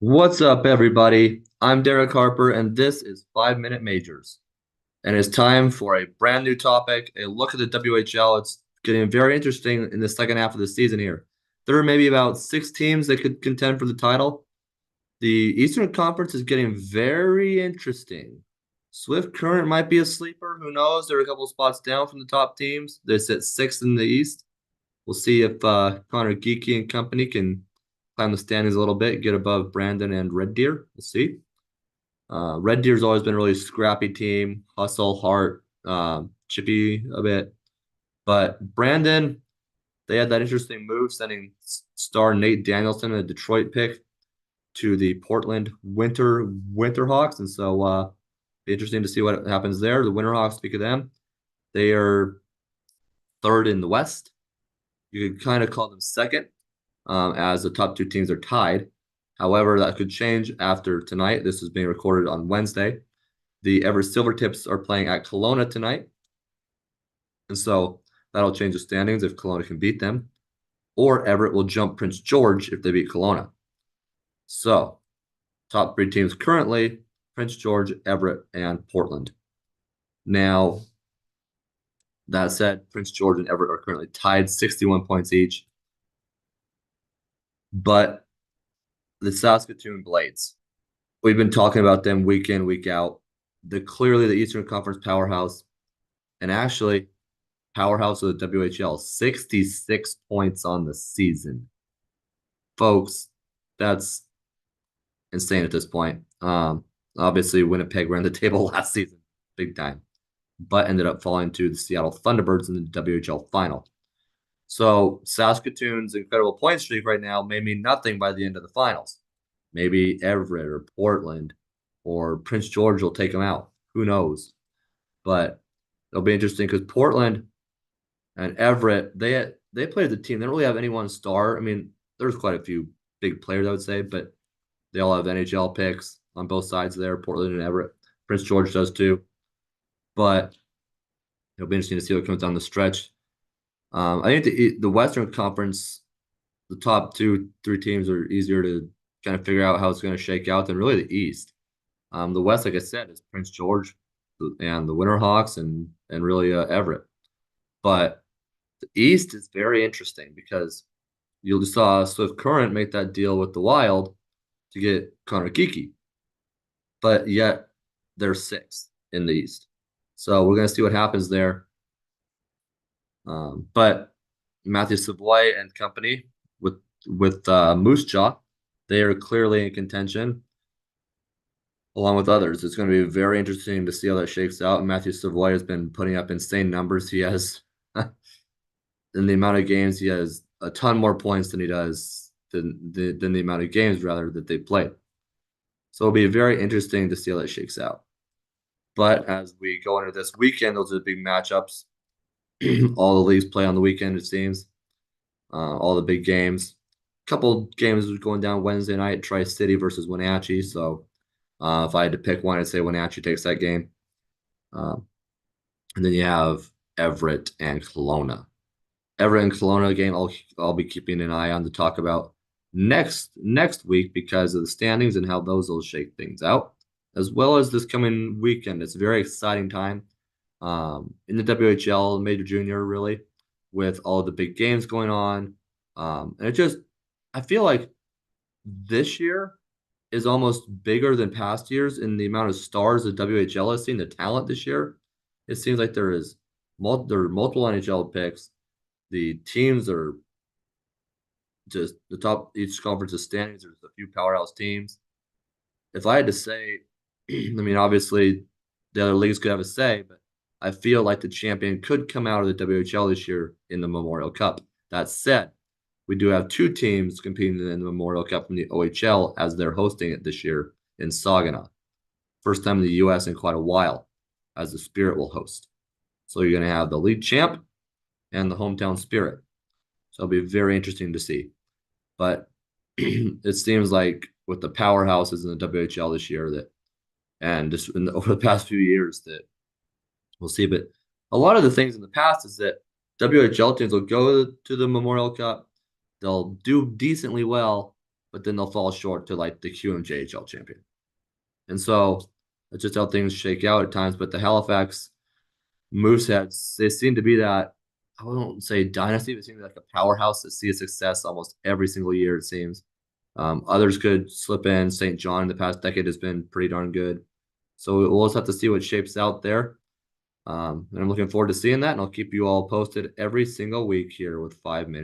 What's up, everybody? I'm Derek Harper, and this is 5 Minute Majors. And it's time for a brand new topic, a look at the WHL. It's getting very interesting in the second half of the season here. There are maybe about 6 teams that could contend for the title. The Eastern Conference is getting very interesting. Swift Current might be a sleeper. Who knows? They're a couple spots down from the top teams. They sit sixth in the East. We'll see if Connor Geeky and company can climb the standings a little bit, get above Brandon and Red Deer. We'll see. Red Deer's always been a really scrappy team, hustle, heart, chippy a bit. But Brandon, they had that interesting move sending star Nate Danielson, a Detroit pick, to the Portland Winterhawks, and so be interesting to see what happens there. The Winterhawks, speak of them, they are third in the West. You could kind of call them second, as the top two teams are tied. However, that could change after tonight. This is being recorded on Wednesday. The Everett Silvertips are playing at Kelowna tonight, and so that'll change the standings if Kelowna can beat them, or Everett will jump Prince George if they beat Kelowna. So, top three teams currently: Prince George, Everett, and Portland. Now, that said, Prince George and Everett are currently tied 61 points each, but the Saskatoon Blades, we've been talking about them week in, week out. They're clearly the Eastern Conference powerhouse, and actually powerhouse of the WHL, 66 points on the season. Folks, that's insane at this point. Obviously, Winnipeg ran the table last season, big time, but ended up falling to the Seattle Thunderbirds in the WHL final. So Saskatoon's incredible point streak right now may mean nothing by the end of the finals. Maybe Everett or Portland or Prince George will take them out. Who knows? But it'll be interesting because Portland and Everett, they played the team. They don't really have any one star. I mean, there's quite a few big players, I would say, but they all have NHL picks on both sides there, Portland and Everett. Prince George does too. But it'll be interesting to see what comes down the stretch. I think the Western Conference, the top two, three teams are easier to kind of figure out how it's going to shake out than really the East. The West, like I said, is Prince George and the Winterhawks and really Everett. But the East is very interesting because you saw Swift Current make that deal with the Wild to get Connor Geeky, but yet they're sixth in the East. So we're going to see what happens there. But Matthew Savoy and company with Moose Jaw, they are clearly in contention along with others. It's going to be very interesting to see how that shakes out. Matthew Savoy has been putting up insane numbers. He has, in the amount of games, he has a ton more points than he does than the amount of games rather that they played. So it'll be very interesting to see how that shakes out. But as we go into this weekend, those are the big matchups. All the leagues play on the weekend, it seems. All the big games. A couple games going down Wednesday night, Tri-City versus Wenatchee. So if I had to pick one, I'd say Wenatchee takes that game. And then you have Everett and Kelowna. Everett and Kelowna game, I'll be keeping an eye on to talk about next week because of the standings and how those will shake things out, as well as this coming weekend. It's a very exciting time in the WHL, Major Junior, really, with all the big games going on. And I feel like this year is almost bigger than past years in the amount of stars the WHL has seen, the talent this year. It seems like there are multiple NHL picks. The teams are just the top, each conference's standings. There's a few powerhouse teams. If I had to say, I mean, obviously the other leagues could have a say, but I feel like the champion could come out of the WHL this year in the Memorial Cup. That said, we do have two teams competing in the Memorial Cup from the OHL as they're hosting it this year in Saginaw. First time in the U.S. in quite a while, as the Spirit will host. So you're going to have the league champ and the hometown Spirit. So it'll be very interesting to see. But it seems like with the powerhouses in the WHL this year and just over the past few years that we'll see. But a lot of the things in the past is that WHL teams will go to the Memorial Cup, they'll do decently well, but then they'll fall short to like the QMJHL champion. And so that's just how things shake out at times. But the Halifax Mooseheads, they seem to be that, I won't say dynasty, but seem to be like a powerhouse that sees success almost every single year, it seems. Others could slip in. St. John in the past decade has been pretty darn good. So we'll just have to see what shapes out there. And I'm looking forward to seeing that, and I'll keep you all posted every single week here with 5 minutes.